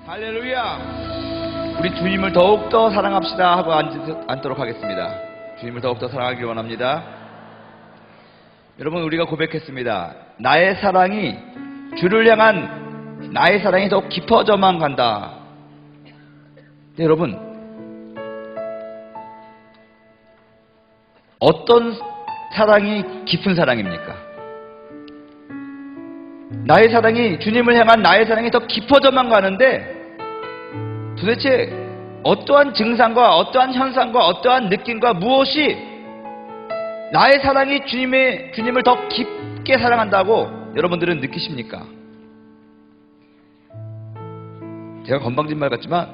할렐루야! 우리 주님을 더욱더 사랑합시다 하고 앉도록 하겠습니다. 주님을 더욱더 사랑하길 원합니다. 여러분, 우리가 고백했습니다. 나의 사랑이 주를 향한 나의 사랑이 더욱 깊어져만 간다. 네, 여러분, 어떤 사랑이 깊은 사랑입니까? 나의 사랑이, 주님을 향한 나의 사랑이 더 깊어져만 가는데 도대체 어떠한 증상과 어떠한 현상과 어떠한 느낌과 무엇이 나의 사랑이 주님을 더 깊게 사랑한다고 여러분들은 느끼십니까? 제가 건방진 말 같지만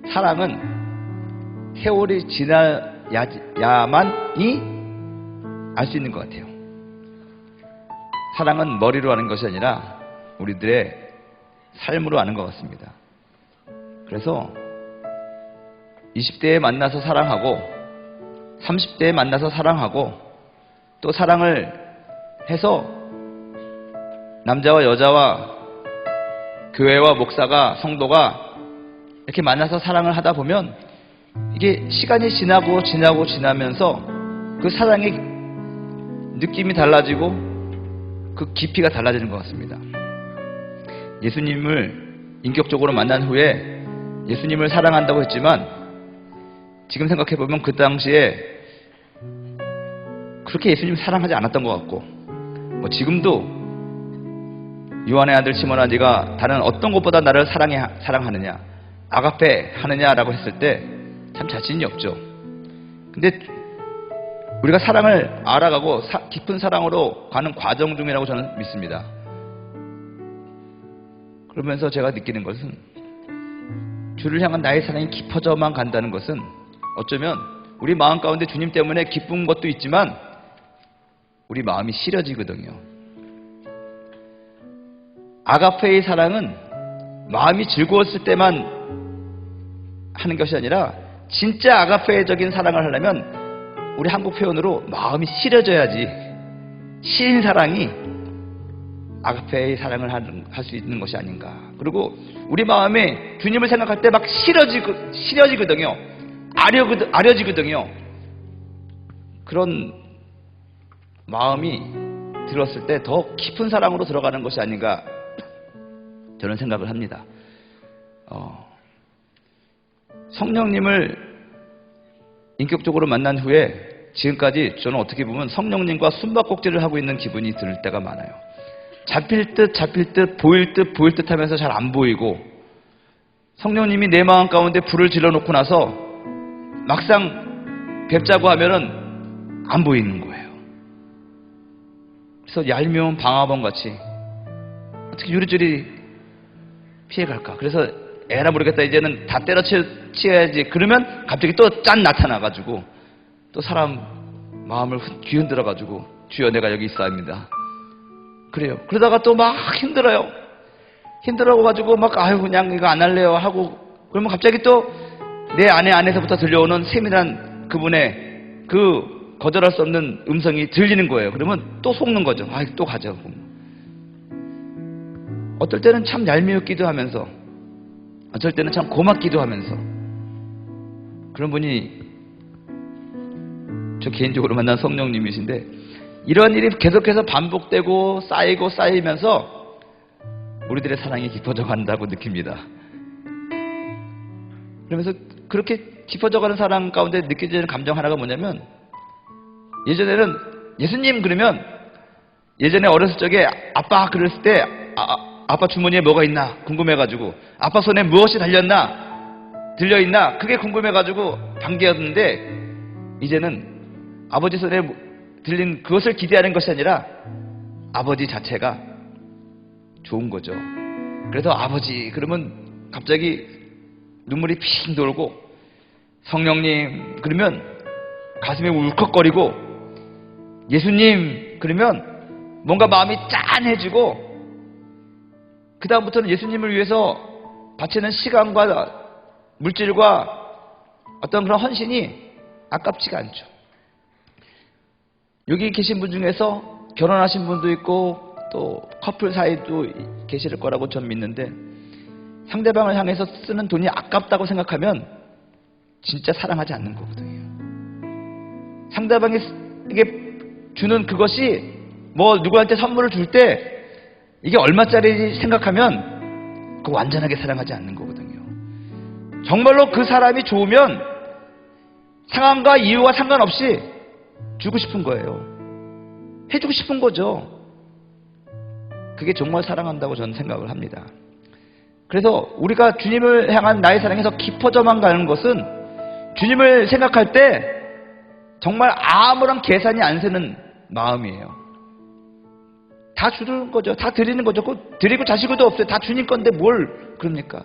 사랑은 세월이 지나야만이 알 수 있는 것 같아요. 사랑은 머리로 아는 것이 아니라 우리들의 삶으로 아는 것 같습니다. 그래서 20대에 만나서 사랑하고 30대에 만나서 사랑하고 또 사랑을 해서 남자와 여자와 교회와 목사가 성도가 이렇게 만나서 사랑을 하다 보면 이게 시간이 지나면서 그 사랑의 느낌이 달라지고 그 깊이가 달라지는 것 같습니다. 예수님을 인격적으로 만난 후에 예수님을 사랑한다고 했지만 지금 생각해보면 그 당시에 그렇게 예수님 사랑하지 않았던 것 같고, 지금도 요한의 아들 시몬아, 네가 다른 어떤 것보다 나를 사랑하느냐, 아가페 하느냐라고 했을 때 참 자신이 없죠. 근데 우리가 사랑을 알아가고 깊은 사랑으로 가는 과정 중이라고 저는 믿습니다. 그러면서 제가 느끼는 것은 주를 향한 나의 사랑이 깊어져만 간다는 것은 어쩌면 우리 마음 가운데 주님 때문에 기쁜 것도 있지만 우리 마음이 시려지거든요. 아가페의 사랑은 마음이 즐거웠을 때만 하는 것이 아니라 진짜 아가페적인 사랑을 하려면 우리 한국 표현으로 마음이 시려져야지, 시인 사랑이 아가페의 사랑을 할 수 있는 것이 아닌가. 그리고 우리 마음에 주님을 생각할 때 막 시려지거든요. 아려지거든요. 그런 마음이 들었을 때 더 깊은 사랑으로 들어가는 것이 아닌가 저는 생각을 합니다. 성령님을 인격적으로 만난 후에 지금까지 저는 어떻게 보면 성령님과 숨바꼭질을 하고 있는 기분이 들 때가 많아요. 잡힐 듯 보일 듯 하면서 잘 안 보이고, 성령님이 내 마음 가운데 불을 질러놓고 나서 막상 뵙자고 하면은 안 보이는 거예요. 그래서 얄미운 방화범 같이 어떻게 요리조리 피해갈까. 그래서 에라 모르겠다, 이제는 다 때려치워야지. 그러면 갑자기 또 짠 나타나가지고 또 사람 마음을 뒤흔들어가지고, 주여 내가 여기 있어야합니다. 그래요. 그러다가 또 막 힘들어가지고 막 그냥 이거 안 할래요 하고, 그러면 갑자기 또 내 안에서부터 들려오는 세밀한 그분의 그 거절할 수 없는 음성이 들리는 거예요. 그러면 또 속는 거죠. 또 가자고. 어떨 때는 참 얄미웠기도 하면서, 어쩔 때는 참 고맙기도 하면서, 그런 분이 저 개인적으로 만난 성령님이신데, 이러한 일이 계속해서 반복되고 쌓이면서 우리들의 사랑이 깊어져 간다고 느낍니다. 그러면서 그렇게 깊어져가는 사랑 가운데 느껴지는 감정 하나가 뭐냐면, 예전에는 예수님 그러면, 예전에 어렸을 적에 아빠 그랬을 때 아빠 주머니에 뭐가 있나 궁금해가지고, 아빠 손에 무엇이 들려있나 그게 궁금해가지고 반겨였는데, 이제는 아버지 손에 들린 그것을 기대하는 것이 아니라 아버지 자체가 좋은 거죠. 그래서 아버지 그러면 갑자기 눈물이 핑 돌고, 성령님 그러면 가슴이 울컥거리고, 예수님 그러면 뭔가 마음이 짠해지고, 그 다음부터는 예수님을 위해서 바치는 시간과 물질과 어떤 그런 헌신이 아깝지가 않죠. 여기 계신 분 중에서 결혼하신 분도 있고 또 커플 사이도 계실 거라고 전 믿는데, 상대방을 향해서 쓰는 돈이 아깝다고 생각하면 진짜 사랑하지 않는 거거든요. 상대방에게 주는 그것이 뭐 누구한테 선물을 줄 때 이게 얼마짜리 생각하면 그 완전하게 사랑하지 않는 거거든요. 정말로 그 사람이 좋으면 상황과 이유와 상관없이 주고 싶은 거예요. 해주고 싶은 거죠. 그게 정말 사랑한다고 저는 생각을 합니다. 그래서 우리가 주님을 향한 나의 사랑에서 깊어져만 가는 것은 주님을 생각할 때 정말 아무런 계산이 안 서는 마음이에요. 다 주는 거죠. 다 드리는 거죠. 드리고 자시고도 없어요. 다 주님 건데 뭘 그럽니까?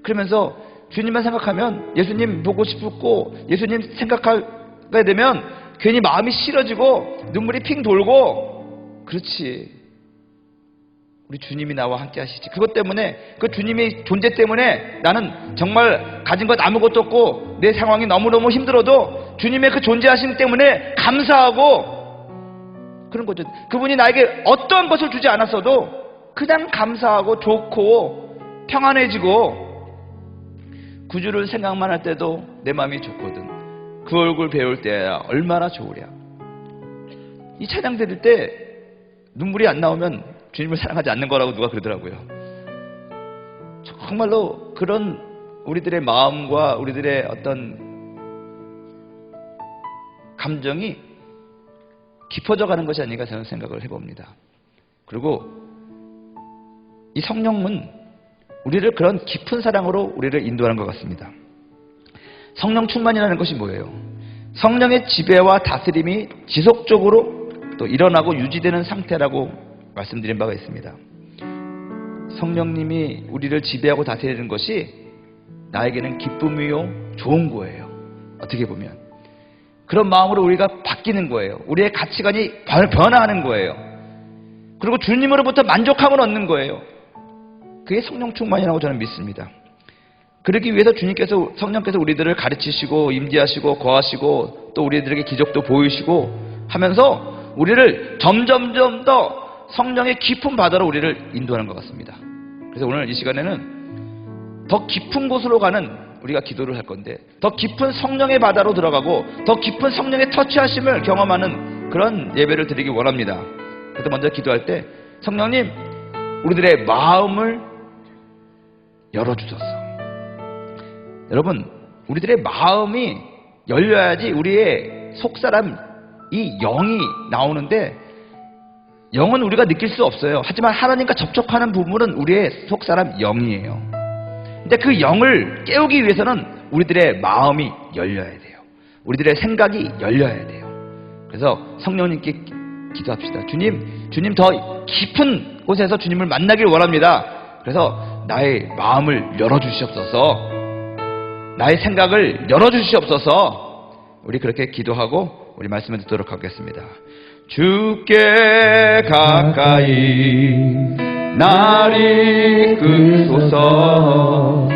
그러면서 주님만 생각하면 예수님 보고 싶고 예수님 생각하게 되면 괜히 마음이 싫어지고 눈물이 핑 돌고 그렇지. 우리 주님이 나와 함께 하시지. 그것 때문에 그 주님의 존재 때문에 나는 정말 가진 것 아무것도 없고 내 상황이 너무너무 힘들어도 주님의 그 존재하심 때문에 감사하고 그런 거죠. 그분이 나에게 어떠한 것을 주지 않았어도 그냥 감사하고 좋고 평안해지고 구주를 생각만 할 때도 내 마음이 좋거든. 그 얼굴 배울 때야 얼마나 좋으랴. 이 찬양 드릴 때 눈물이 안 나오면 주님을 사랑하지 않는 거라고 누가 그러더라고요. 정말로 그런 우리들의 마음과 우리들의 어떤 감정이 깊어져 가는 것이 아닌가 저는 생각을 해봅니다. 그리고 이 성령은 우리를 그런 깊은 사랑으로 우리를 인도하는 것 같습니다. 성령 충만이라는 것이 뭐예요? 성령의 지배와 다스림이 지속적으로 또 일어나고 유지되는 상태라고 말씀드린 바가 있습니다. 성령님이 우리를 지배하고 다스리는 것이 나에게는 기쁨이요 좋은 거예요. 어떻게 보면 그런 마음으로 우리가 바뀌는 거예요. 우리의 가치관이 변화하는 거예요. 그리고 주님으로부터 만족함을 얻는 거예요. 그게 성령 충만이라고 저는 믿습니다. 그러기 위해서 성령께서 우리들을 가르치시고 임재하시고 거하시고 또 우리들에게 기적도 보이시고 하면서 우리를 점점점 더 성령의 깊은 바다로 우리를 인도하는 것 같습니다. 그래서 오늘 이 시간에는 더 깊은 곳으로 가는 우리가 기도를 할 건데 더 깊은 성령의 바다로 들어가고 더 깊은 성령의 터치하심을 경험하는 그런 예배를 드리기 원합니다. 그래서 먼저 기도할 때 성령님 우리들의 마음을 열어주소서. 여러분 우리들의 마음이 열려야지 우리의 속사람 이 영이 나오는데 영은 우리가 느낄 수 없어요. 하지만 하나님과 접촉하는 부분은 우리의 속사람 영이에요. 근데 그 영을 깨우기 위해서는 우리들의 마음이 열려야 돼요. 우리들의 생각이 열려야 돼요. 그래서 성령님께 기도합시다. 주님 더 깊은 곳에서 주님을 만나길 원합니다. 그래서 나의 마음을 열어주시옵소서. 나의 생각을 열어주시옵소서. 우리 그렇게 기도하고 우리 말씀을 듣도록 하겠습니다. 주께 가까이 날 이끄소서.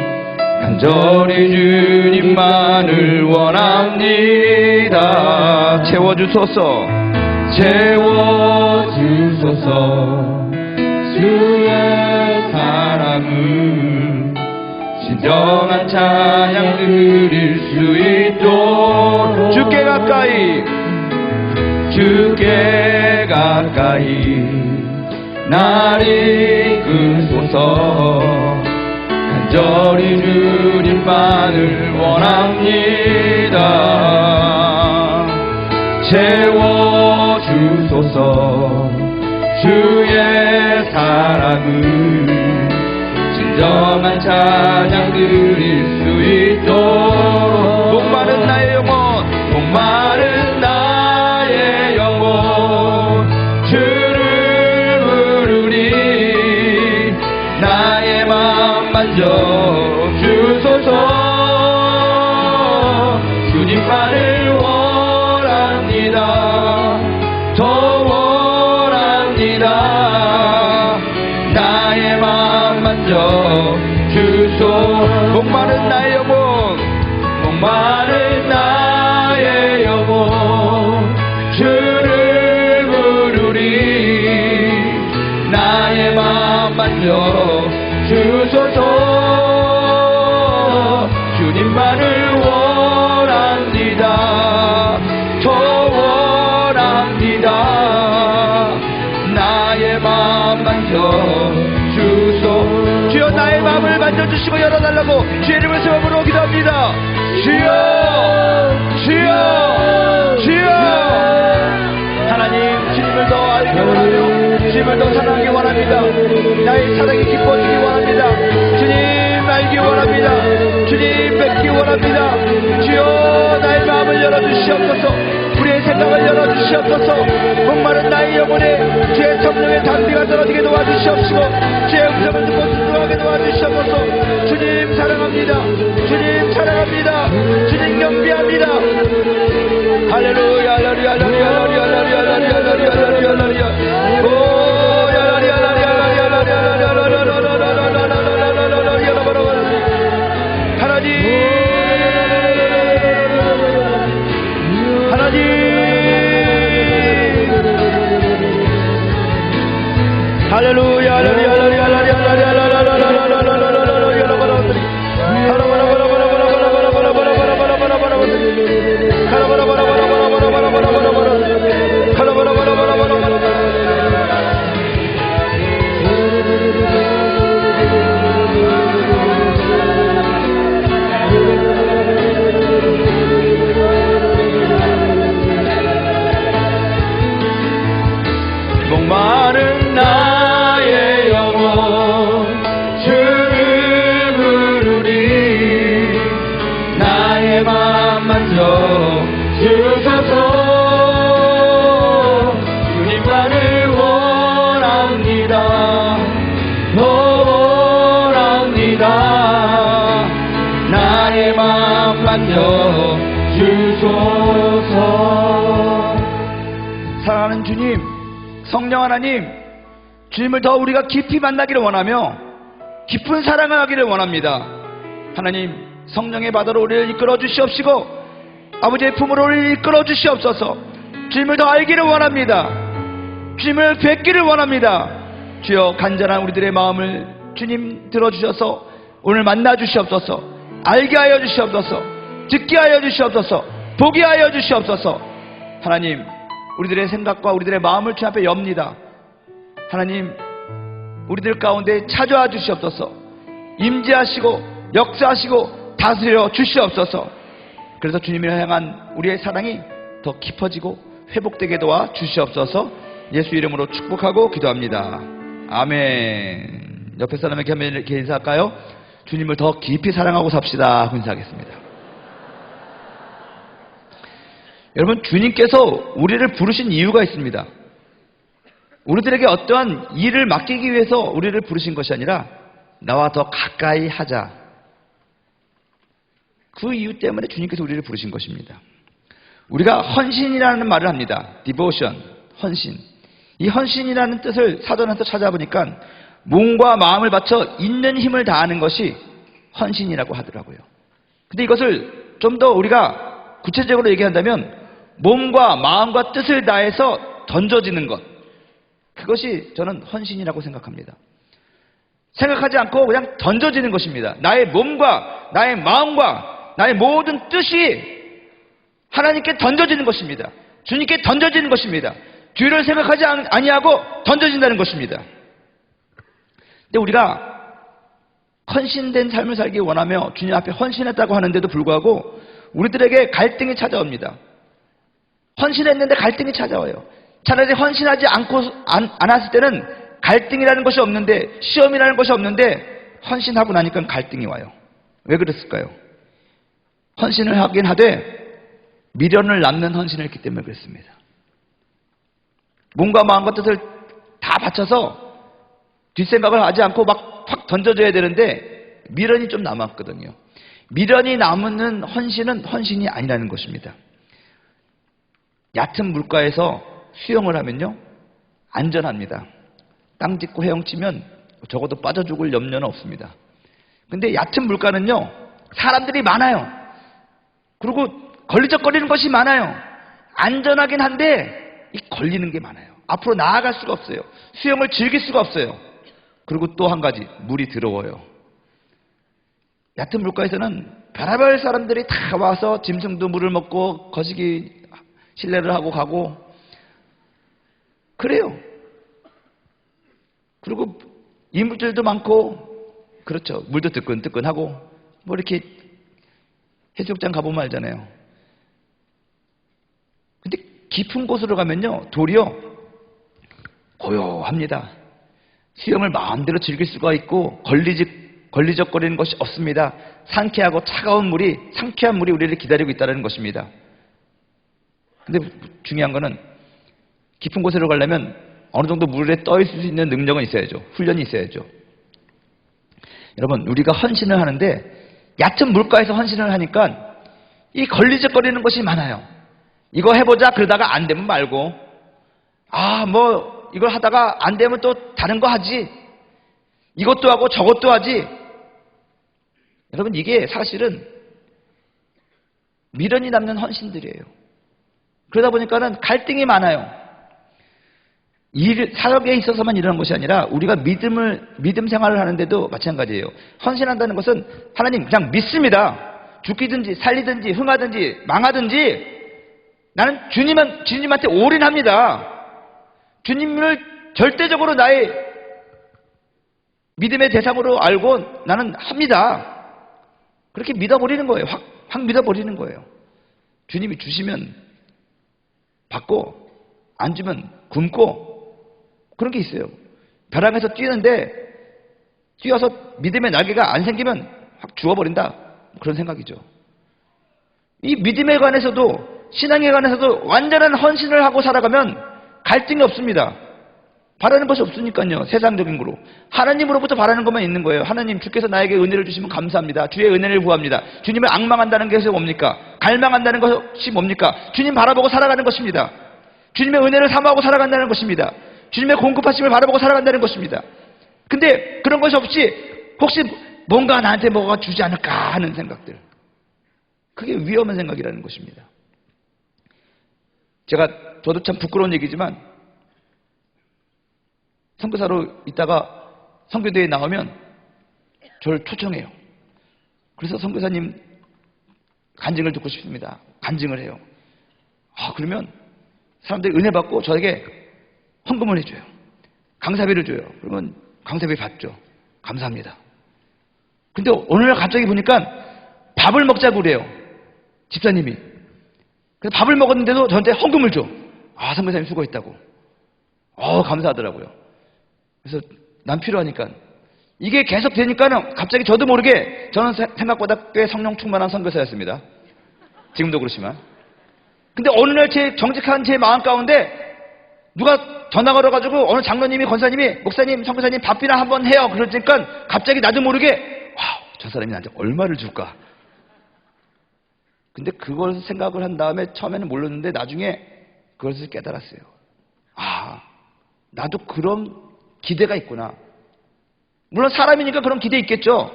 간절히 주님만을 원합니다. 채워주소서. 채워주소서. 주의 사랑을 진정한 찬양 드릴 수 있도록 주께 가까이 날 이끄소서. 간절히 주님만을 원합니다. 채워주소서. 주의 사랑을 진정한 찬양 드릴 수 있도록 목마른 나의 영혼 목마른 나의 영혼 주를 부르리. 나의 맘 만져주소서. 주님만을 원합니다. 더 원합니다. 나의 맘 만져주소서. 목마른 나의 영혼 목마른 나의 영혼 주를 부르리. 나의 맘 만져주소서. 주님만을 원합니다. 더 원합니다. 나의 마음 만져주소. 주여 나의 마음을 만져주시고 열어달라고 주의 이름을 세워부르고 기도합니다. 주여 주여 주여. 하나님, 주님을 더 알기 원하며 주님을 더 사랑하기 원합니다. 나의 사랑이 기뻐지기 원합니다. 주님 알기 원합니다. 주님 뵙기 원합니다. 주여 나의 마음을 열어주시옵소서. 우리의 생각을 열어주시옵소서. 목마른 나의 영혼에 주의 성령의 담비가 떨어지게 도와주시옵시고 주의 음성을 듣고 순종하게 도와주시옵소서. 주님 사랑합니다. 주님 사랑합니다. 주님 경배합니다. 할렐루야 할렐루야 할렐루야 할렐루야 할렐루야 할렐루야 할렐루야. 오 할렐루야 할렐루야 할렐루야 하나님 하나님 할렐루야 할렐루야 할렐루야 목마른 나의 영혼 주를 부르리. 나의 맘 만져 주소서. 주님만을 원합니다. 원합니다. 나의 맘 만져 주소서. 사랑하는 주님, 성령 하나님, 주님을 더 우리가 깊이 만나기를 원하며 깊은 사랑을 하기를 원합니다. 하나님, 성령의 바다로 우리를 이끌어 주시옵시고 아버지의 품으로 우리를 이끌어 주시옵소서. 주님을 더 알기를 원합니다. 주님을 뵙기를 원합니다. 주여 간절한 우리들의 마음을 주님 들어주셔서 오늘 만나 주시옵소서. 알게 하여 주시옵소서. 듣게 하여 주시옵소서. 보게 하여 주시옵소서. 하나님, 우리들의 생각과 우리들의 마음을 주님 앞에 엽니다. 하나님, 우리들 가운데 찾아와 주시옵소서. 임재하시고 역사하시고 다스려 주시옵소서. 그래서 주님을 향한 우리의 사랑이 더 깊어지고 회복되게 도와 주시옵소서. 예수 이름으로 축복하고 기도합니다. 아멘. 옆에 사람에게 한번 인사할까요? 주님을 더 깊이 사랑하고 삽시다. 인사하겠습니다. 여러분, 주님께서 우리를 부르신 이유가 있습니다. 우리들에게 어떠한 일을 맡기기 위해서 우리를 부르신 것이 아니라 나와 더 가까이 하자. 그 이유 때문에 주님께서 우리를 부르신 것입니다. 우리가 헌신이라는 말을 합니다. devotion, 헌신. 이 헌신이라는 뜻을 사전에서 찾아보니까 몸과 마음을 바쳐 있는 힘을 다하는 것이 헌신이라고 하더라고요. 근데 이것을 좀 더 우리가 구체적으로 얘기한다면 몸과 마음과 뜻을 다해서 던져지는 것, 그것이 저는 헌신이라고 생각합니다. 생각하지 않고 그냥 던져지는 것입니다. 나의 몸과 나의 마음과 나의 모든 뜻이 하나님께 던져지는 것입니다. 주님께 던져지는 것입니다. 뒤를 생각하지 아니하고 던져진다는 것입니다. 근데 우리가 헌신된 삶을 살기 원하며 주님 앞에 헌신했다고 하는데도 불구하고 우리들에게 갈등이 찾아옵니다. 헌신했는데 갈등이 찾아와요. 차라리 헌신하지 않았을 때는 갈등이라는 것이 없는데, 시험이라는 것이 없는데 헌신하고 나니까 갈등이 와요. 왜 그랬을까요? 헌신을 하긴 하되 미련을 남는 헌신을 했기 때문에 그렇습니다. 몸과 마음과 뜻을 다 바쳐서 뒷생각을 하지 않고 막 확 던져줘야 되는데 미련이 좀 남았거든요. 미련이 남는 헌신은 헌신이 아니라는 것입니다. 얕은 물가에서 수영을 하면요, 안전합니다. 땅 짚고 헤엄치면 적어도 빠져 죽을 염려는 없습니다. 근데 얕은 물가는요, 사람들이 많아요. 그리고 걸리적거리는 것이 많아요. 안전하긴 한데 이 걸리는 게 많아요. 앞으로 나아갈 수가 없어요. 수영을 즐길 수가 없어요. 그리고 또 한 가지, 물이 더러워요. 얕은 물가에서는 별의별 사람들이 다 와서 짐승도 물을 먹고 거시기 실례를 하고 가고 그래요. 그리고 이물질도 많고 그렇죠. 물도 뜨끈뜨끈하고 뭐 이렇게 해수욕장 가보면 알잖아요. 근데 깊은 곳으로 가면요 도리어 고요합니다. 수영을 마음대로 즐길 수가 있고 걸리적거리는 것이 없습니다. 상쾌하고 차가운 물이, 상쾌한 물이 우리를 기다리고 있다는 것입니다. 근데 중요한 거는 깊은 곳으로 가려면 어느 정도 물에 떠 있을 수 있는 능력은 있어야죠. 훈련이 있어야죠. 여러분, 우리가 헌신을 하는데 얕은 물가에서 헌신을 하니까 이 걸리적거리는 것이 많아요. 이거 해보자 그러다가 안 되면 말고, 뭐 이걸 하다가 안 되면 또 다른 거 하지, 이것도 하고 저것도 하지. 여러분, 이게 사실은 미련이 남는 헌신들이에요. 그러다 보니까는 갈등이 많아요. 사역에 있어서만 일어나는 것이 아니라 우리가 믿음 생활을 하는데도 마찬가지예요. 헌신한다는 것은 하나님 그냥 믿습니다. 죽기든지 살리든지 흥하든지 망하든지 나는 주님한테 올인합니다. 주님을 절대적으로 나의 믿음의 대상으로 알고 나는 합니다. 그렇게 믿어버리는 거예요. 확 믿어버리는 거예요. 주님이 주시면 받고 안 주면 굶고 그런 게 있어요. 벼랑에서 뛰는데 뛰어서 믿음의 날개가 안 생기면 확 죽어버린다. 그런 생각이죠. 이 믿음에 관해서도 신앙에 관해서도 완전한 헌신을 하고 살아가면 갈등이 없습니다. 바라는 것이 없으니까요. 세상적인 거로. 하나님으로부터 바라는 것만 있는 거예요. 하나님, 주께서 나에게 은혜를 주시면 감사합니다. 주의 은혜를 구합니다. 주님을 앙망한다는 것이 뭡니까? 갈망한다는 것이 뭡니까? 주님 바라보고 살아가는 것입니다. 주님의 은혜를 사모하고 살아간다는 것입니다. 주님의 공급하심을 바라보고 살아간다는 것입니다. 근데 그런 것이 없이 혹시 뭔가 나한테 뭐가 주지 않을까 하는 생각들, 그게 위험한 생각이라는 것입니다. 저도 참 부끄러운 얘기지만 선교사로 있다가 선교대회에 나오면 저를 초청해요. 그래서 선교사님 간증을 듣고 싶습니다. 간증을 해요. 그러면 사람들이 은혜 받고 저에게 헌금을 해줘요. 강사비를 줘요. 그러면 강사비 받죠. 감사합니다. 근데 어느 날 갑자기 보니까 밥을 먹자고 그래요. 집사님이. 그래서 밥을 먹었는데도 저한테 헌금을 줘. 선교사님 수고했다고. 감사하더라고요. 그래서 난 필요하니까. 이게 계속 되니까는 갑자기 저도 모르게 저는 생각보다 꽤 성령 충만한 선교사였습니다. 지금도 그렇지만. 근데 어느 날 제 정직한 제 마음 가운데 누가 전화 걸어가지고 어느 장로님이, 권사님이, 목사님, 선교사님 밥이나 한번 해요. 그러니까 갑자기 나도 모르게 저 사람이 나한테 얼마를 줄까. 근데 그걸 생각을 한 다음에 처음에는 몰랐는데 나중에 그것을 깨달았어요. 나도 그런 기대가 있구나. 물론 사람이니까 그런 기대 있겠죠.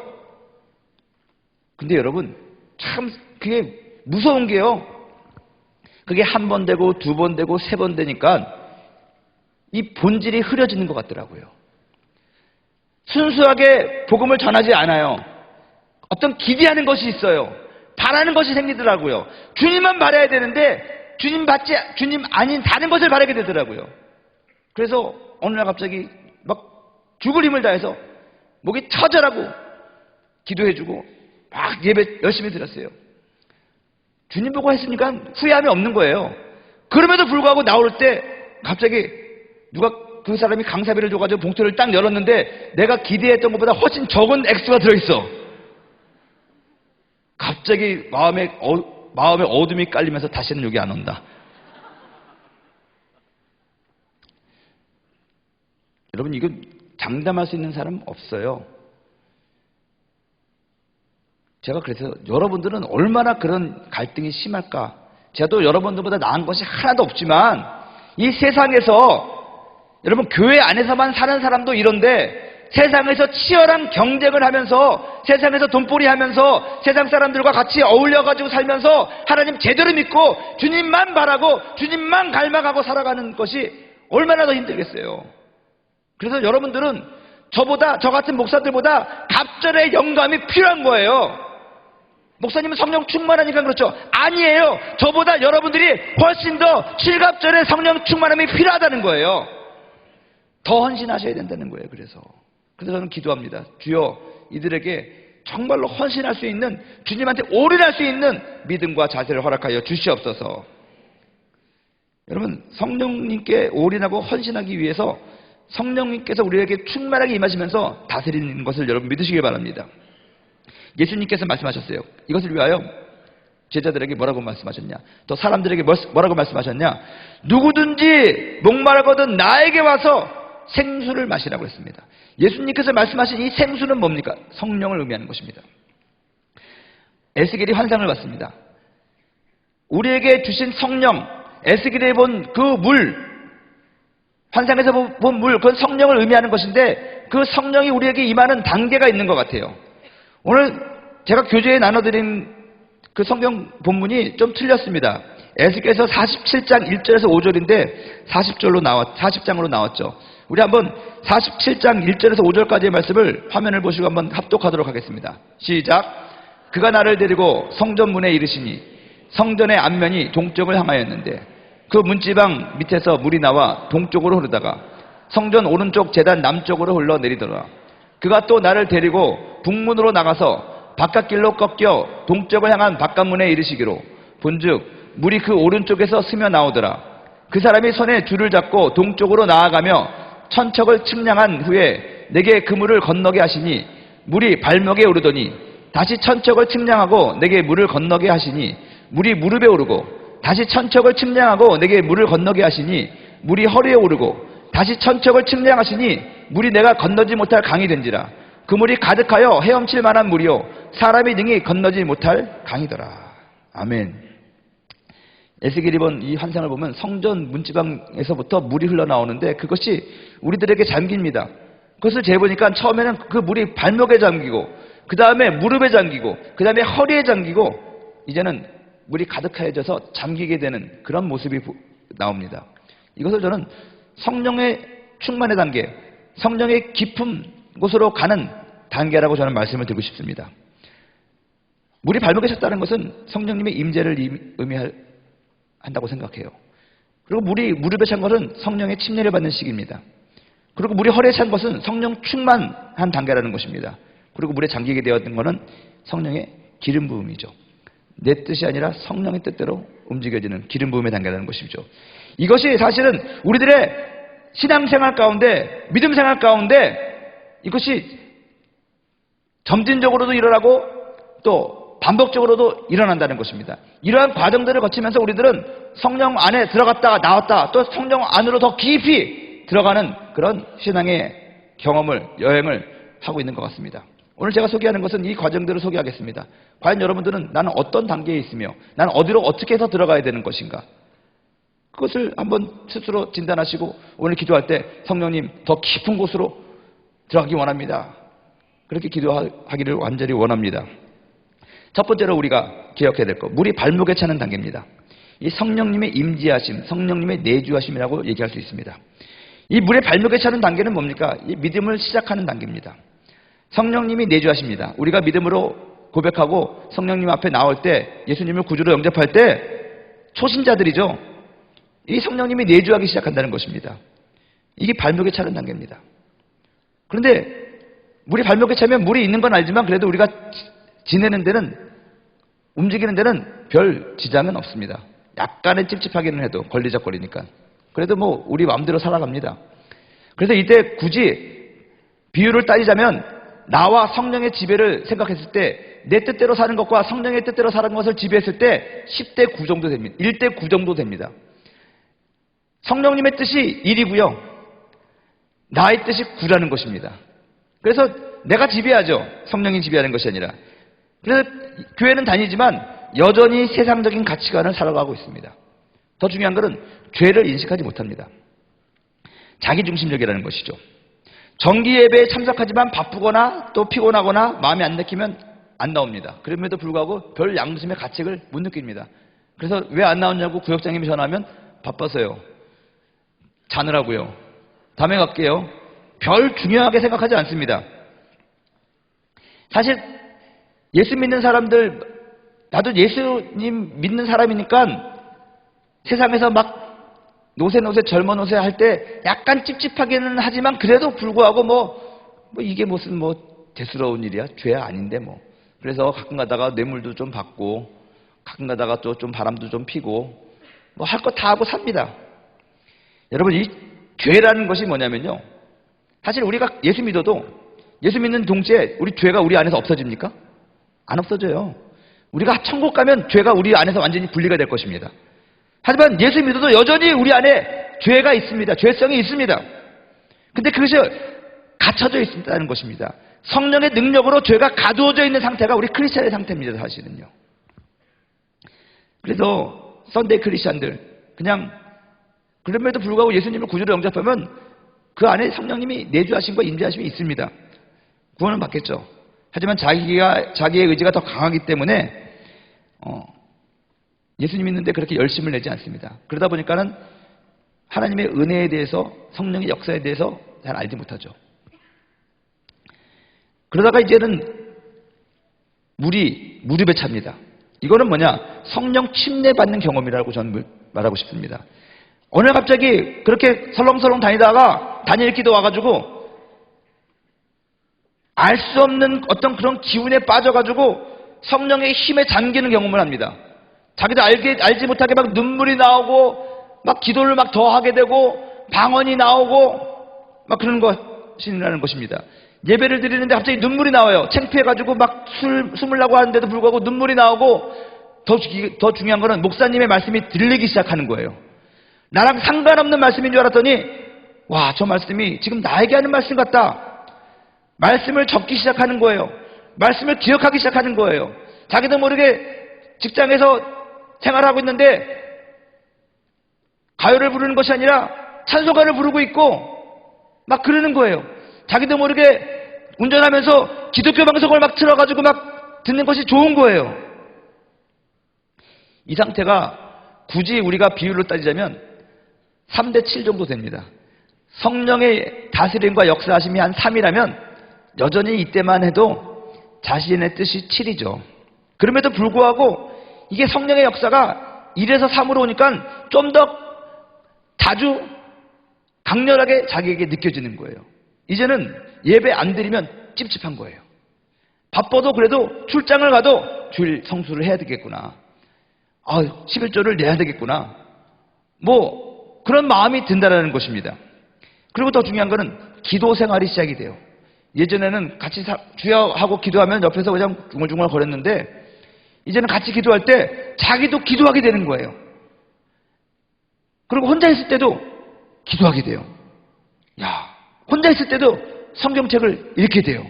근데 여러분, 참 그게 무서운 게요. 그게 한 번 되고 두 번 되고 세 번 되니까 이 본질이 흐려지는 것 같더라고요. 순수하게 복음을 전하지 않아요. 어떤 기대하는 것이 있어요. 바라는 것이 생기더라고요. 주님만 바라야 되는데 주님 아닌 다른 것을 바라게 되더라고요. 그래서 어느 날 갑자기 막 죽을 힘을 다해서 목이 처절하고 기도해주고 막 예배 열심히 드렸어요. 주님 보고 했으니까 후회함이 없는 거예요. 그럼에도 불구하고 나올 때 갑자기 누가 그 사람이 강사비를 줘가지고 봉투를 딱 열었는데 내가 기대했던 것보다 훨씬 적은 액수가 들어있어. 갑자기 마음에 어둠이 깔리면서 다시는 여기 안 온다. 여러분, 이거 장담할 수 있는 사람 없어요. 제가 그래서 여러분들은 얼마나 그런 갈등이 심할까. 저도 여러분들보다 나은 것이 하나도 없지만 이 세상에서 여러분, 교회 안에서만 사는 사람도 이런데 세상에서 치열한 경쟁을 하면서 세상에서 돈벌이 하면서 세상 사람들과 같이 어울려가지고 살면서 하나님 제대로 믿고 주님만 바라고 주님만 갈망하고 살아가는 것이 얼마나 더 힘들겠어요. 그래서 여러분들은 저 같은 목사들보다 갑절의 영감이 필요한 거예요. 목사님은 성령 충만하니까 그렇죠. 아니에요. 저보다 여러분들이 훨씬 더 칠갑절의 성령 충만함이 필요하다는 거예요. 더 헌신하셔야 된다는 거예요. 그래서 저는 기도합니다. 주여, 이들에게 정말로 헌신할 수 있는, 주님한테 올인할 수 있는 믿음과 자세를 허락하여 주시옵소서. 여러분, 성령님께 올인하고 헌신하기 위해서 성령님께서 우리에게 충만하게 임하시면서 다스리는 것을 여러분 믿으시기 바랍니다. 예수님께서 말씀하셨어요. 이것을 위하여 제자들에게 뭐라고 말씀하셨냐? 또 사람들에게 뭐라고 말씀하셨냐? 누구든지 목마르거든 나에게 와서 생수를 마시라고 했습니다. 예수님께서 말씀하신 이 생수는 뭡니까? 성령을 의미하는 것입니다. 에스겔이 환상을 봤습니다. 우리에게 주신 성령, 에스겔이 본 그 물, 환상에서 본 물, 그건 성령을 의미하는 것인데 그 성령이 우리에게 임하는 단계가 있는 것 같아요. 오늘 제가 교재에 나눠드린 그 성경 본문이 좀 틀렸습니다. 에스겔에서 47장 1절에서 5절인데 40장으로 나왔죠. 우리 한번 47장 1절에서 5절까지의 말씀을 화면을 보시고 한번 합독하도록 하겠습니다. 시작. 그가 나를 데리고 성전 문에 이르시니 성전의 앞면이 동쪽을 향하였는데 그 문지방 밑에서 물이 나와 동쪽으로 흐르다가 성전 오른쪽 제단 남쪽으로 흘러내리더라. 그가 또 나를 데리고 북문으로 나가서 바깥길로 꺾여 동쪽을 향한 바깥문에 이르시기로 본즉 물이 그 오른쪽에서 스며 나오더라. 그 사람이 손에 줄을 잡고 동쪽으로 나아가며 천척을 측량한 후에 내게 그 물을 건너게 하시니 물이 발목에 오르더니 다시 천척을 측량하고 내게 물을 건너게 하시니 물이 무릎에 오르고 다시 천척을 측량하고 내게 물을 건너게 하시니 물이 허리에 오르고 다시 천척을 측량하시니 물이 내가 건너지 못할 강이 된지라. 그 물이 가득하여 헤엄칠 만한 물이요 사람이 능히 건너지 못할 강이더라. 아멘. 에스겔이 본 이 환상을 보면 성전 문지방에서부터 물이 흘러나오는데 그것이 우리들에게 잠깁니다. 그것을 재보니까 처음에는 그 물이 발목에 잠기고 그 다음에 무릎에 잠기고 그 다음에 허리에 잠기고 이제는 물이 가득해져서 잠기게 되는 그런 모습이 나옵니다. 이것을 저는 성령의 충만의 단계, 성령의 깊은 곳으로 가는 단계라고 저는 말씀을 드리고 싶습니다. 물이 발목에 찼다는 것은 성령님의 임재를 의미한다고 생각해요. 그리고 물이 무릎에 찬 것은 성령의 침례를 받는 시기입니다. 그리고 물이 허리에 찬 것은 성령 충만한 단계라는 것입니다. 그리고 물에 잠기게 되었던 것은 성령의 기름 부음이죠. 내 뜻이 아니라 성령의 뜻대로 움직여지는 기름 부음의 단계라는 것이죠. 이것이 사실은 우리들의 신앙생활 가운데, 믿음 생활 가운데 이것이 점진적으로도 일어나고 또 반복적으로도 일어난다는 것입니다. 이러한 과정들을 거치면서 우리들은 성령 안에 들어갔다가 나왔다 또 성령 안으로 더 깊이 들어가는 그런 신앙의 경험을, 여행을 하고 있는 것 같습니다. 오늘 제가 소개하는 것은 이 과정들을 소개하겠습니다. 과연 여러분들은 나는 어떤 단계에 있으며 나는 어디로 어떻게 해서 들어가야 되는 것인가? 그것을 한번 스스로 진단하시고 오늘 기도할 때 성령님 더 깊은 곳으로 들어가기 원합니다. 그렇게 기도하기를 완전히 원합니다. 첫 번째로 우리가 기억해야 될 것, 물이 발목에 차는 단계입니다. 이 성령님의 임재하심, 성령님의 내주하심이라고 얘기할 수 있습니다. 이 물의 발목에 차는 단계는 뭡니까? 이 믿음을 시작하는 단계입니다. 성령님이 내주하십니다. 우리가 믿음으로 고백하고 성령님 앞에 나올 때, 예수님을 구주로 영접할 때 초신자들이죠. 이 성령님이 내주하기 시작한다는 것입니다. 이게 발목에 차는 단계입니다. 그런데 물이 발목에 차면 물이 있는 건 알지만 그래도 우리가 지내는 데는, 움직이는 데는 별 지장은 없습니다. 약간의 찝찝하기는 해도 걸리적거리니까. 그래도 뭐 우리 마음대로 살아갑니다. 그래서 이때 굳이 비유를 따지자면 나와 성령의 지배를 생각했을 때 내 뜻대로 사는 것과 성령의 뜻대로 사는 것을 지배했을 때 10대 9 정도 됩니다. 1대 9 정도 됩니다. 성령님의 뜻이 1이고요. 나의 뜻이 9라는 것입니다. 그래서 내가 지배하죠. 성령이 지배하는 것이 아니라. 그래서 교회는 다니지만 여전히 세상적인 가치관을 살아가고 있습니다. 더 중요한 것은 죄를 인식하지 못합니다. 자기중심적이라는 것이죠. 정기 예배에 참석하지만 바쁘거나 또 피곤하거나 마음에 안 내키면 안 나옵니다. 그럼에도 불구하고 별 양심의 가책을 못 느낍니다. 그래서 왜 안 나오냐고 구역장님이 전화하면 바빠서요. 자느라고요. 다음에 갈게요. 별 중요하게 생각하지 않습니다. 사실 예수 믿는 사람들, 나도 예수님 믿는 사람이니까 세상에서 막 노세 젊은 노세 할 때 약간 찝찝하기는 하지만 그래도 불구하고 뭐 이게 무슨 뭐 대수로운 일이야? 죄 아닌데 뭐. 그래서 가끔 가다가 뇌물도 좀 받고 가끔 가다가 또 좀 바람도 좀 피고 뭐 할 거 다 하고 삽니다. 여러분, 이 죄라는 것이 뭐냐면요, 사실 우리가 예수 믿어도 예수 믿는 동시에 우리 죄가 우리 안에서 없어집니까? 안 없어져요. 우리가 천국 가면 죄가 우리 안에서 완전히 분리가 될 것입니다. 하지만 예수 믿어도 여전히 우리 안에 죄가 있습니다. 죄성이 있습니다. 근데 그것이 갇혀져 있다는 것입니다. 성령의 능력으로 죄가 가두어져 있는 상태가 우리 크리스찬의 상태입니다. 사실은요. 그래서 썬데이 크리스찬들 그냥 그럼에도 불구하고 예수님을 구주로 영접하면 그 안에 성령님이 내주하심과 임재하심이 있습니다. 구원을 받겠죠. 하지만 자기의 의지가 더 강하기 때문에 예수님 믿는데 그렇게 열심을 내지 않습니다. 그러다 보니까는 하나님의 은혜에 대해서, 성령의 역사에 대해서 잘 알지 못하죠. 그러다가 이제는 무립에 찹니다. 이거는 뭐냐? 성령 침례받는 경험이라고 저는 말하고 싶습니다. 어느 날 갑자기 그렇게 설렁설렁 다니다가 다니엘 기도 와가지고 알 수 없는 어떤 그런 기운에 빠져가지고 성령의 힘에 잠기는 경험을 합니다. 자기도 알지 못하게 막 눈물이 나오고 막 기도를 막 더 하게 되고 방언이 나오고 막 그런 것이라는 것입니다. 예배를 드리는데 갑자기 눈물이 나와요. 창피해가지고 막 숨으려고 하는데도 불구하고 눈물이 나오고 더 중요한 거는 목사님의 말씀이 들리기 시작하는 거예요. 나랑 상관없는 말씀인 줄 알았더니 와, 저 말씀이 지금 나에게 하는 말씀 같다. 말씀을 적기 시작하는 거예요. 말씀을 기억하기 시작하는 거예요. 자기도 모르게 직장에서 생활하고 있는데 가요를 부르는 것이 아니라 찬송가를 부르고 있고 막 그러는 거예요. 자기도 모르게 운전하면서 기독교 방송을 막 틀어가지고 막 듣는 것이 좋은 거예요. 이 상태가 굳이 우리가 비율로 따지자면 3대 7 정도 됩니다. 성령의 다스림과 역사하심이 한 3이라면 여전히 이때만 해도 자신의 뜻이 7이죠. 그럼에도 불구하고 이게 성령의 역사가 1에서 3으로 오니까 좀 더 자주 강렬하게 자기에게 느껴지는 거예요. 이제는 예배 안 드리면 찝찝한 거예요. 바빠도 그래도 출장을 가도 주일 성수를 해야 되겠구나. 11조를 내야 되겠구나. 뭐 그런 마음이 든다는 것입니다. 그리고 더 중요한 거는 기도 생활이 시작이 돼요. 예전에는 같이 주여 하고 기도하면 옆에서 그냥 중얼중얼 거렸는데 이제는 같이 기도할 때 자기도 기도하게 되는 거예요. 그리고 혼자 있을 때도 기도하게 돼요. 혼자 있을 때도 성경책을 읽게 돼요.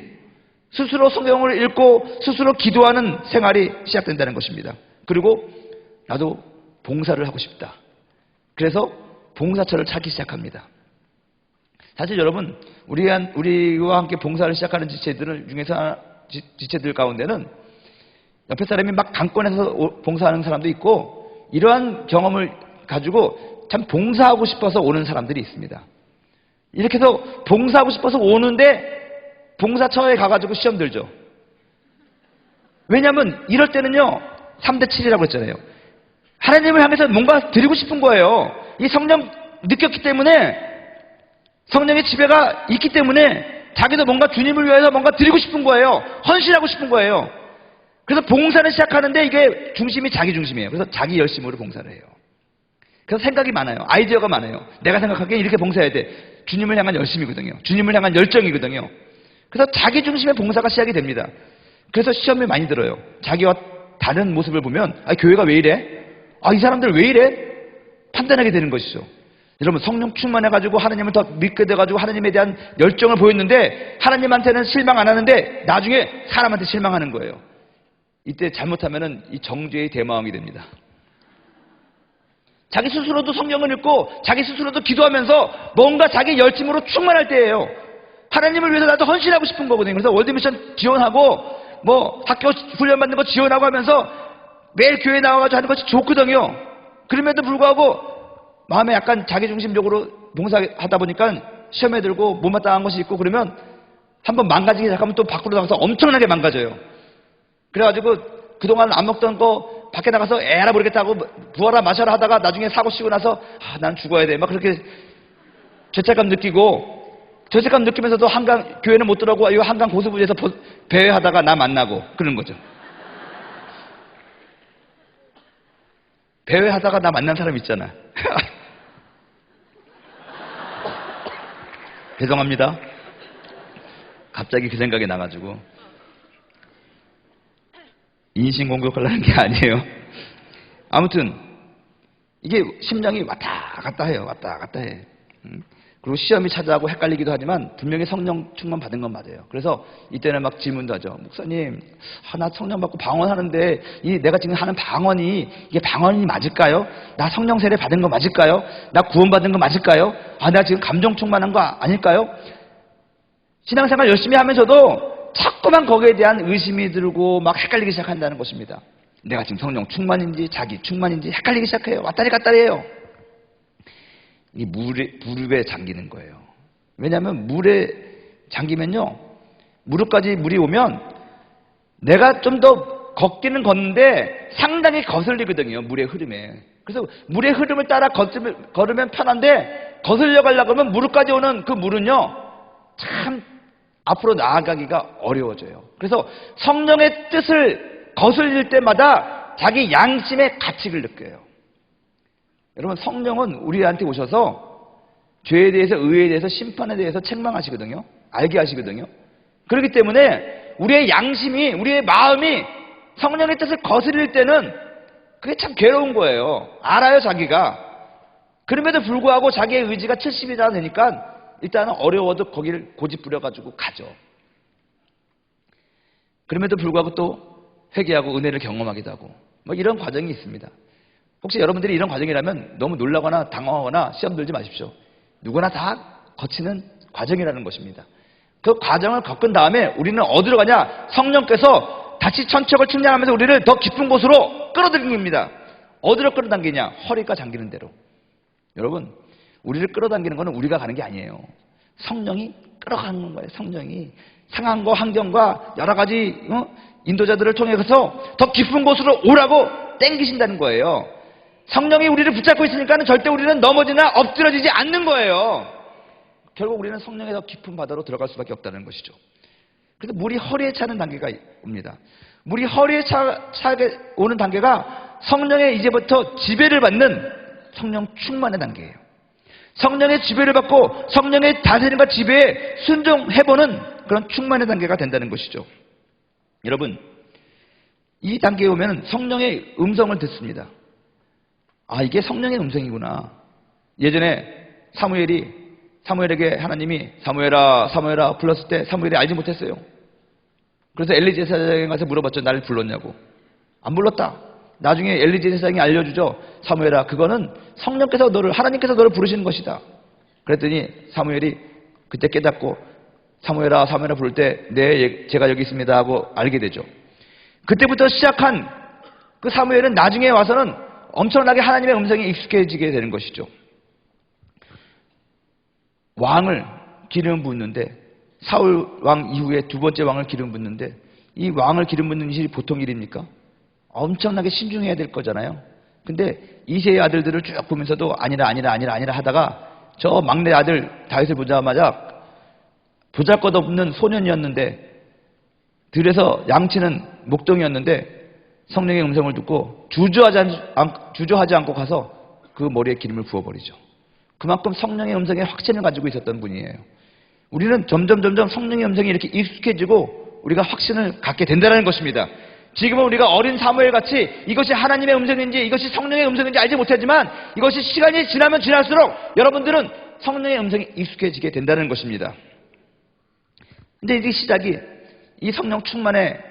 스스로 성경을 읽고 스스로 기도하는 생활이 시작된다는 것입니다. 그리고 나도 봉사를 하고 싶다. 그래서 봉사처를 찾기 시작합니다. 사실 여러분, 우리와 함께 봉사를 시작하는 지체들 가운데는 옆에 사람이 막 강권해서 봉사하는 사람도 있고 이러한 경험을 가지고 참 봉사하고 싶어서 오는 사람들이 있습니다. 이렇게 해서 봉사하고 싶어서 오는데 봉사처에 가가지고 시험 들죠. 왜냐하면 이럴 때는요 3대 7이라고 했잖아요. 하나님을 향해서 뭔가 드리고 싶은 거예요. 이 성령 느꼈기 때문에, 성령의 지배가 있기 때문에 자기도 뭔가 주님을 위해서 뭔가 드리고 싶은 거예요. 헌신하고 싶은 거예요. 그래서 봉사를 시작하는데 이게 중심이 자기 중심이에요. 그래서 자기 열심으로 봉사를 해요. 그래서 생각이 많아요. 아이디어가 많아요. 내가 생각하기엔 이렇게 봉사해야 돼. 주님을 향한 열심이거든요. 주님을 향한 열정이거든요. 그래서 자기 중심의 봉사가 시작이 됩니다. 그래서 시험이 많이 들어요. 자기와 다른 모습을 보면 교회가 왜 이래? 이 사람들 왜 이래? 판단하게 되는 것이죠. 여러분, 성령 충만해가지고 하나님을 더 믿게 돼가지고 하나님에 대한 열정을 보였는데 하나님한테는 실망 안 하는데 나중에 사람한테 실망하는 거예요. 이때 잘못하면은 이 정죄의 대마왕이 됩니다. 자기 스스로도 성경을 읽고 자기 스스로도 기도하면서 뭔가 자기 열심으로 충만할 때예요. 하나님을 위해서 나도 헌신하고 싶은 거거든요. 그래서 월드미션 지원하고 뭐 학교 훈련받는 거 지원하고 하면서 매일 교회 나와가지고 하는 것이 좋거든요. 그럼에도 불구하고 마음에 약간 자기중심적으로 봉사하다 보니까 시험에 들고 못마땅한 것이 있고 그러면 한번 망가지기 시작하면 또 밖으로 나가서 엄청나게 망가져요. 그래가지고 그동안 안 먹던 거 밖에 나가서 에라 모르겠다고 부어라 마셔라 하다가 나중에 사고 치고 나서 난 죽어야 돼 막 그렇게 죄책감 느끼면서도 한강 교회는 못 들어가고 이 한강 고수부지에서 배회하다가 나 만나고 그런 거죠. 배회하다가 나 만난 사람 있잖아. 죄송합니다. 갑자기 그 생각이 나가지고 인신공격하려는 게 아니에요. 아무튼 이게 심장이 왔다 갔다 해요. 왔다 갔다 해. 그리고 시험이 찾아오고 헷갈리기도 하지만 분명히 성령 충만 받은 건 맞아요. 그래서 이때는 막 질문도 하죠. 목사님, 나 성령 받고 방언하는데 내가 지금 하는 방언이 이게 방언이 맞을까요? 나 성령 세례 받은 거 맞을까요? 나 구원받은 거 맞을까요? 내가 지금 감정 충만한 거 아닐까요? 신앙생활 열심히 하면서도 자꾸만 거기에 대한 의심이 들고 막 헷갈리기 시작한다는 것입니다. 내가 지금 성령 충만인지 자기 충만인지 헷갈리기 시작해요. 왔다리 갔다리 해요. 이 무릎에 잠기는 거예요. 왜냐하면 물에 잠기면요, 무릎까지 물이 오면 내가 좀 더 걷기는 걷는데 상당히 거슬리거든요, 물의 흐름에. 그래서 물의 흐름을 따라 걸으면 편한데 거슬려 가려고 하면 무릎까지 오는 그 물은요 참 앞으로 나아가기가 어려워져요. 그래서 성령의 뜻을 거슬릴 때마다 자기 양심의 가책을 느껴요. 여러분, 성령은 우리한테 오셔서 죄에 대해서, 의에 대해서, 심판에 대해서 책망하시거든요. 알게 하시거든요. 그렇기 때문에 우리의 양심이, 우리의 마음이 성령의 뜻을 거스릴 때는 그게 참 괴로운 거예요. 알아요, 자기가. 그럼에도 불구하고 자기의 의지가 70이나 되니까 일단은 어려워도 거기를 고집 부려가지고 가죠. 그럼에도 불구하고 또 회개하고 은혜를 경험하기도 하고 뭐 이런 과정이 있습니다. 혹시 여러분들이 이런 과정이라면 너무 놀라거나 당황하거나 시험 들지 마십시오. 누구나 다 거치는 과정이라는 것입니다. 그 과정을 겪은 다음에 우리는 어디로 가냐? 성령께서 다시 천척을 측량하면서 우리를 더 깊은 곳으로 끌어당깁니다. 어디로 끌어당기냐? 허리가 잠기는 대로. 여러분, 우리를 끌어당기는 것은 우리가 가는 게 아니에요. 성령이 끌어가는 거예요. 성령이 상황과 환경과 여러 가지 인도자들을 통해서 더 깊은 곳으로 오라고 땡기신다는 거예요. 성령이 우리를 붙잡고 있으니까 절대 우리는 넘어지나 엎드려지지 않는 거예요. 결국 우리는 성령의 더 깊은 바다로 들어갈 수밖에 없다는 것이죠. 그래서 물이 허리에 차는 단계가 옵니다. 물이 허리에 차게 오는 단계가 성령의 이제부터 지배를 받는 성령 충만의 단계예요. 성령의 지배를 받고 성령의 다스림과 지배에 순종해보는 그런 충만의 단계가 된다는 것이죠. 여러분, 이 단계에 오면 성령의 음성을 듣습니다. 이게 성령의 음성이구나. 예전에 사무엘에게 하나님이 사무엘아 사무엘아 불렀을 때 사무엘이 알지 못했어요. 그래서 엘리 제사장에 가서 물어봤죠. 나를 불렀냐고. 안 불렀다. 나중에 엘리 제사장이 알려주죠. 사무엘아, 그거는 하나님께서 너를 부르시는 것이다. 그랬더니 사무엘이 그때 깨닫고 사무엘아 사무엘아 부를 때 네, 제가 여기 있습니다 하고 알게 되죠. 그때부터 시작한 그 사무엘은 나중에 와서는 엄청나게 하나님의 음성에 익숙해지게 되는 것이죠. 왕을 기름 붓는데, 사울 왕 이후에 두 번째 왕을 기름 붓는데, 이 왕을 기름 붓는 일이 보통 일입니까? 엄청나게 신중해야 될 거잖아요. 근데 이세의 아들들을 쭉 보면서도 아니라 하다가 저 막내 아들 다윗을 보자마자 보잘것없는 소년이었는데, 들에서 양치는 목동이었는데 성령의 음성을 듣고 주저하지 않고 가서 그 머리에 기름을 부어버리죠. 그만큼 성령의 음성에 확신을 가지고 있었던 분이에요. 우리는 점점 성령의 음성이 이렇게 익숙해지고 우리가 확신을 갖게 된다는 것입니다. 지금은 우리가 어린 사무엘같이 이것이 하나님의 음성인지 이것이 성령의 음성인지 알지 못하지만 이것이 시간이 지나면 지날수록 여러분들은 성령의 음성이 익숙해지게 된다는 것입니다. 근데 이게 시작이 이 성령 충만의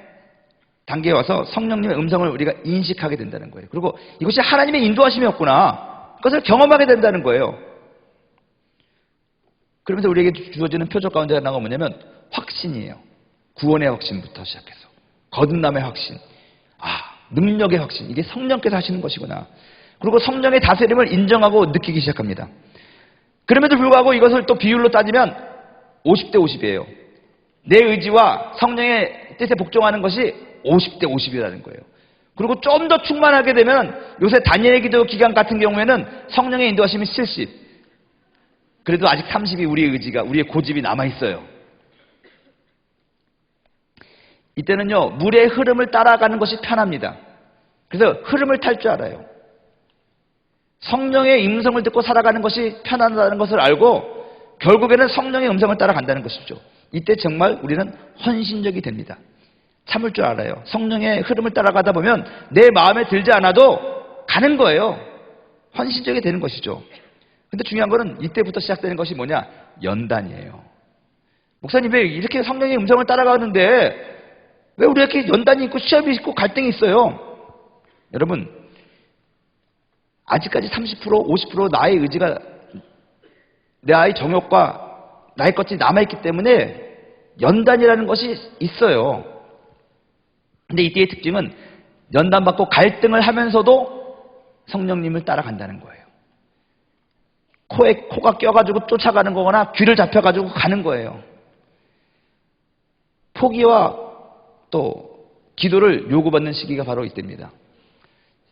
단계에 와서 성령님의 음성을 우리가 인식하게 된다는 거예요. 그리고 이것이 하나님의 인도하심이었구나. 그것을 경험하게 된다는 거예요. 그러면서 우리에게 주어지는 표적 가운데 하나가 뭐냐면 확신이에요. 구원의 확신부터 시작해서 거듭남의 확신, 능력의 확신, 이게 성령께서 하시는 것이구나. 그리고 성령의 다스림을 인정하고 느끼기 시작합니다. 그럼에도 불구하고 이것을 또 비율로 따지면 50대 50이에요. 내 의지와 성령의 뜻에 복종하는 것이 50대 50이라는 거예요. 그리고 좀 더 충만하게 되면 요새 다니엘의 기도 기간 같은 경우에는 성령의 인도하심이 70. 그래도 아직 30이 우리의 의지가, 우리의 고집이 남아있어요. 이때는요, 물의 흐름을 따라가는 것이 편합니다. 그래서 흐름을 탈 줄 알아요. 성령의 음성을 듣고 살아가는 것이 편하다는 것을 알고 결국에는 성령의 음성을 따라간다는 것이죠. 이때 정말 우리는 헌신적이 됩니다. 참을 줄 알아요. 성령의 흐름을 따라가다 보면 내 마음에 들지 않아도 가는 거예요. 헌신적이 되는 것이죠. 근데 중요한 거는 이때부터 시작되는 것이 뭐냐? 연단이에요. 목사님 왜 이렇게 성령의 음성을 따라가는데 왜 우리 이렇게 연단이 있고 시험이 있고 갈등이 있어요? 여러분, 아직까지 30%, 50% 나의 의지가 나의 정욕과 나의 것이 남아있기 때문에 연단이라는 것이 있어요. 근데 이때의 특징은 연단받고 갈등을 하면서도 성령님을 따라간다는 거예요. 코가 껴가지고 쫓아가는 거거나 귀를 잡혀가지고 가는 거예요. 포기와 또 기도를 요구받는 시기가 바로 이때입니다.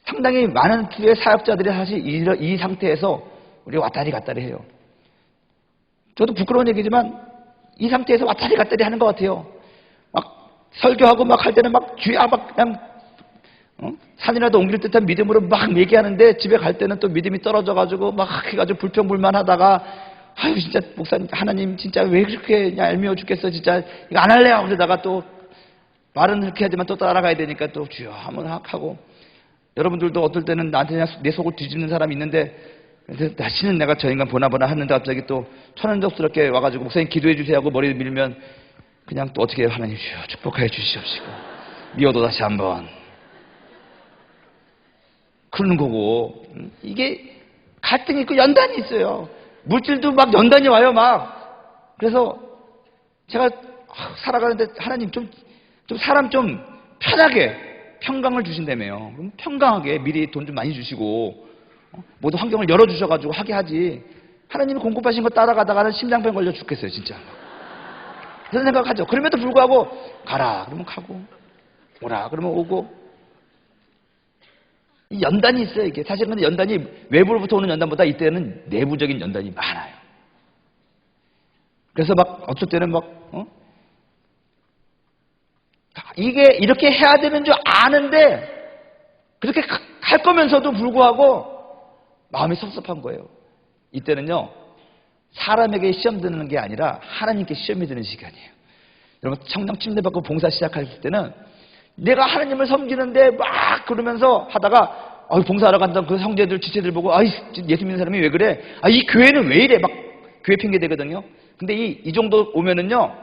상당히 많은 주의 사역자들이 사실 이 상태에서 우리가 왔다리 갔다리 해요. 저도 부끄러운 얘기지만 이 상태에서 왔다리 갔다리 하는 것 같아요. 막 설교하고 막 할 때는 막 주야 막 그냥 산이라도 옮길 듯한 믿음으로 막 얘기하는데 집에 갈 때는 또 믿음이 떨어져가지고 막 해가지고 불평불만하다가 아유 진짜 목사님 하나님 진짜 왜 그렇게 얄미워 죽겠어 진짜 이거 안 할래요. 그러다가 또 말은 그렇게 하지만 또 따라가야 되니까 또 주여 한번 하고 여러분들도 어떨 때는 나한테 그냥 내 속을 뒤집는 사람이 있는데 다시는 내가 저 인간 보나 하는데 갑자기 또 천연덕스럽게 와가지고 목사님 기도해 주세요 하고 머리를 밀면 그냥 또 어떻게 해요? 하나님 주여 축복해 주시옵시고 미워도 다시 한번 그러는 거고 이게 갈등이 있고 연단이 있어요. 물질도 막 연단이 와요 막. 그래서 제가 살아가는데 하나님 좀 사람 좀 편하게 평강을 주신다며요. 그럼 평강하게 미리 돈 좀 많이 주시고 모두 환경을 열어주셔가지고 하게 하지. 하나님이 공급하신 거 따라가다가는 심장병 걸려 죽겠어요 진짜. 그런 생각하죠. 그럼에도 불구하고 가라 그러면 가고 오라 그러면 오고 이 연단이 있어요. 이게 사실은 근데 연단이 외부로부터 오는 연단보다 이때는 내부적인 연단이 많아요. 그래서 막 어쩔 때는 막 이게 이렇게 해야 되는 줄 아는데 그렇게 할 거면서도 불구하고 마음이 섭섭한 거예요. 이때는요 사람에게 시험 드는 게 아니라 하나님께 시험이 드는 시간이에요. 여러분 청령 침례 받고 봉사 시작할 때는 내가 하나님을 섬기는데 막 그러면서 하다가 봉사하러 간다는 그 형제들 지체들 보고 예수 믿는 사람이 왜 그래? 이 교회는 왜 이래? 막 교회 핑계 대거든요. 근데 이 정도 오면은요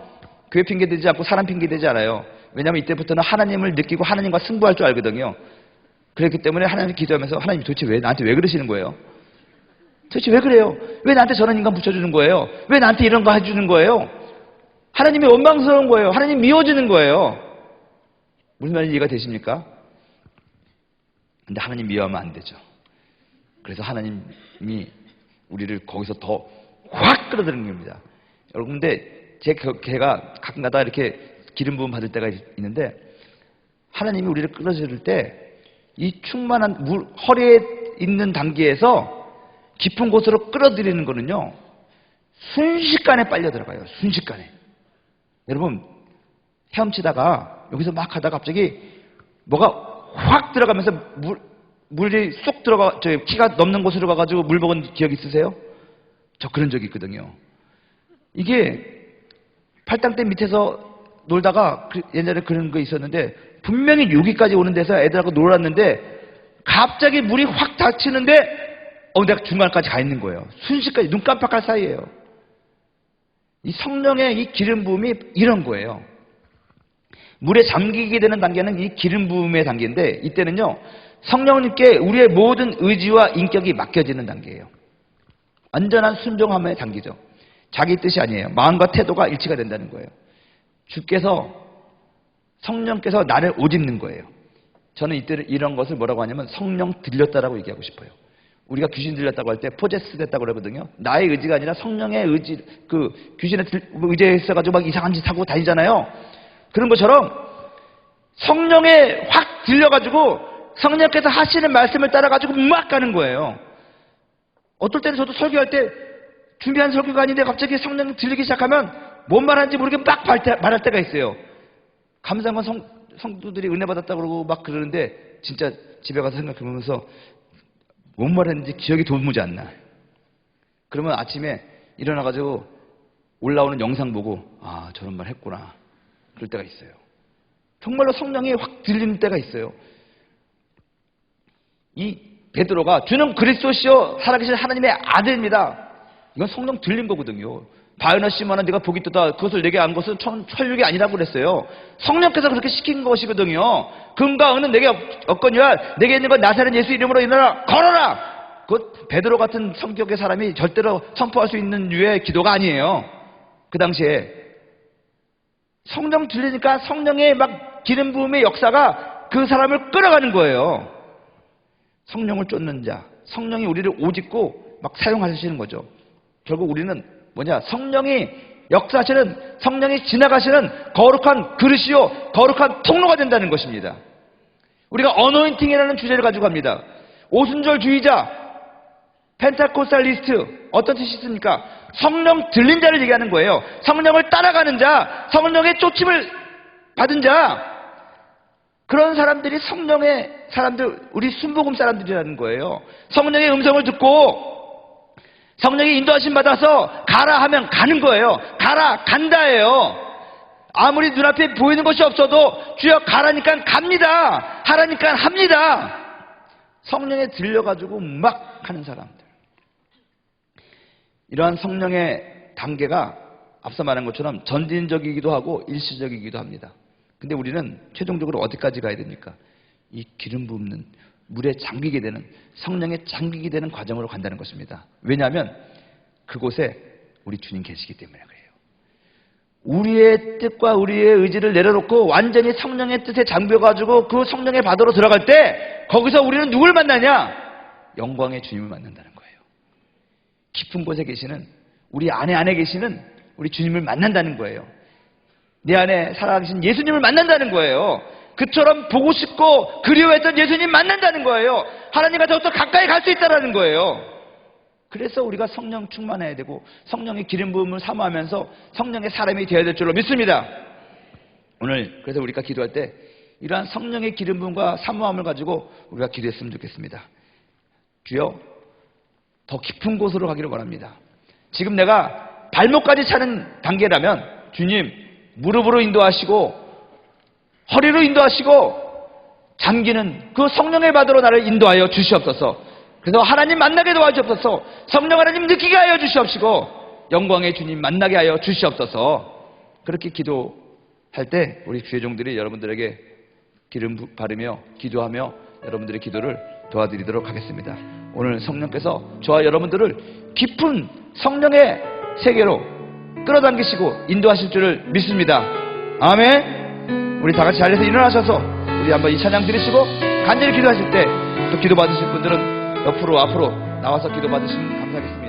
교회 핑계 대지 않고 사람 핑계 대지 않아요. 왜냐하면 이때부터는 하나님을 느끼고 하나님과 승부할 줄 알거든요. 그렇기 때문에 하나님 기도하면서 하나님 도대체 왜 나한테 왜 그러시는 거예요? 도대체 왜 그래요? 왜 나한테 저런 인간 붙여주는 거예요? 왜 나한테 이런 거 해주는 거예요? 하나님이 원망스러운 거예요. 하나님 미워지는 거예요. 무슨 말인지 이해가 되십니까? 근데 하나님 미워하면 안 되죠. 그래서 하나님이 우리를 거기서 더 확 끌어들이는 겁니다. 여러분 근데 제가 가끔가다 이렇게 기름 부음 받을 때가 있는데 하나님이 우리를 끌어들일 때 이 충만한 허리에 있는 단계에서 깊은 곳으로 끌어들이는 거는요 순식간에 빨려 들어가요. 순식간에. 여러분 헤엄치다가 여기서 막 하다가 갑자기 뭐가 확 들어가면서 물이 쏙 들어가 키가 넘는 곳으로 가가지고 물 먹은 기억 있으세요? 저 그런 적이 있거든요. 이게 팔당댐 밑에서 놀다가 옛날에 그런 거 있었는데 분명히 여기까지 오는 데서 애들하고 놀았는데 갑자기 물이 확 닫히는데 내가 중간까지 가 있는 거예요. 순식간에 눈 깜빡할 사이에요. 이 성령의 이 기름 부음이 이런 거예요. 물에 잠기게 되는 단계는 이 기름 부음의 단계인데 이때는요 성령님께 우리의 모든 의지와 인격이 맡겨지는 단계예요. 완전한 순종함의 단계죠. 자기 뜻이 아니에요. 마음과 태도가 일치가 된다는 거예요. 주께서 성령께서 나를 오짓는 거예요. 저는 이때 이런 것을 뭐라고 하냐면 성령 들렸다라고 얘기하고 싶어요. 우리가 귀신 들렸다고 할 때 포제스 됐다고 그러거든요. 나의 의지가 아니라 성령의 의지, 귀신에 의지해 있어가지고 막 이상한 짓 하고 다니잖아요. 그런 것처럼 성령에 확 들려가지고 성령께서 하시는 말씀을 따라가지고 막 가는 거예요. 어떨 때는 저도 설교할 때 준비한 설교가 아닌데 갑자기 성령이 들리기 시작하면 뭔 말하는지 모르게 막 말할 때가 있어요. 감사한 건 성도들이 은혜 받았다고 그러고 막 그러는데 진짜 집에 가서 생각해보면서 뭔 말했는지 기억이 도무지 안 나. 그러면 아침에 일어나가지고 올라오는 영상 보고 아 저런 말 했구나 그럴 때가 있어요. 정말로 성령이 확 들리는 때가 있어요. 이 베드로가 주는 그리스도시요 살아계신 하나님의 아들입니다. 이건 성령 들린 거거든요. 바요나 시몬아 네가 복이 있도다 그것을 내게 안 것은 천육이 아니라고 그랬어요. 성령께서 그렇게 시킨 것이거든요. 금과 은은 내게 없거니와 내게 있는 건 나사렛 예수 이름으로 일어나 걸어라. 그것 베드로 같은 성격의 사람이 절대로 선포할 수 있는 류의 기도가 아니에요. 그 당시에 성령 들리니까 성령의 막 기름 부음의 역사가 그 사람을 끌어가는 거예요. 성령을 쫓는 자, 성령이 우리를 오짓고 막 사용하시는 거죠. 결국 우리는 뭐냐? 성령이 역사하시는, 성령이 지나가시는 거룩한 그릇이요, 거룩한 통로가 된다는 것입니다. 우리가 어노인팅이라는 주제를 가지고 갑니다. 오순절주의자, 펜타코스탈리스트, 어떤 뜻이 있습니까? 성령 들린 자를 얘기하는 거예요. 성령을 따라가는 자, 성령의 쫓임을 받은 자, 그런 사람들이 성령의 사람들, 우리 순복음 사람들이라는 거예요. 성령의 음성을 듣고 성령이 인도하심 받아서 가라 하면 가는 거예요. 가라, 간다예요. 아무리 눈앞에 보이는 것이 없어도 주여 가라니까 갑니다. 하라니까 합니다. 성령에 들려가지고 막 하는 사람들. 이러한 성령의 단계가 앞서 말한 것처럼 전진적이기도 하고 일시적이기도 합니다. 근데 우리는 최종적으로 어디까지 가야 됩니까? 이 기름 붓는 물에 잠기게 되는, 성령에 잠기게 되는 과정으로 간다는 것입니다. 왜냐하면 그곳에 우리 주님 계시기 때문에 그래요. 우리의 뜻과 우리의 의지를 내려놓고 완전히 성령의 뜻에 잠겨가지고 그 성령의 바다로 들어갈 때 거기서 우리는 누굴 만나냐? 영광의 주님을 만난다는 거예요. 깊은 곳에 계시는, 우리 안에 계시는 우리 주님을 만난다는 거예요. 내 안에 살아계신 예수님을 만난다는 거예요. 그처럼 보고 싶고 그리워했던 예수님 만난다는 거예요. 하나님과 더욱더 가까이 갈 수 있다는 거예요. 그래서 우리가 성령 충만해야 되고 성령의 기름 부음을 사모하면서 성령의 사람이 되어야 될 줄로 믿습니다. 오늘 그래서 우리가 기도할 때 이러한 성령의 기름 부음과 사모함을 가지고 우리가 기도했으면 좋겠습니다. 주여 더 깊은 곳으로 가기를 원합니다. 지금 내가 발목까지 차는 단계라면 주님 무릎으로 인도하시고 허리로 인도하시고 잠기는 그 성령의 바다로 나를 인도하여 주시옵소서. 그래서 하나님 만나게 도와주옵소서. 성령 하나님 느끼게 하여 주시옵시고 영광의 주님 만나게 하여 주시옵소서. 그렇게 기도할 때 우리 주의 종들이 여러분들에게 기름 바르며 기도하며 여러분들의 기도를 도와드리도록 하겠습니다. 오늘 성령께서 저와 여러분들을 깊은 성령의 세계로 끌어당기시고 인도하실 줄을 믿습니다. 아멘. 우리 다 같이 자리에서 일어나셔서 우리 한번 이 찬양 들으시고 간절히 기도하실 때 또 기도 받으실 분들은 옆으로 앞으로 나와서 기도 받으시면 감사하겠습니다.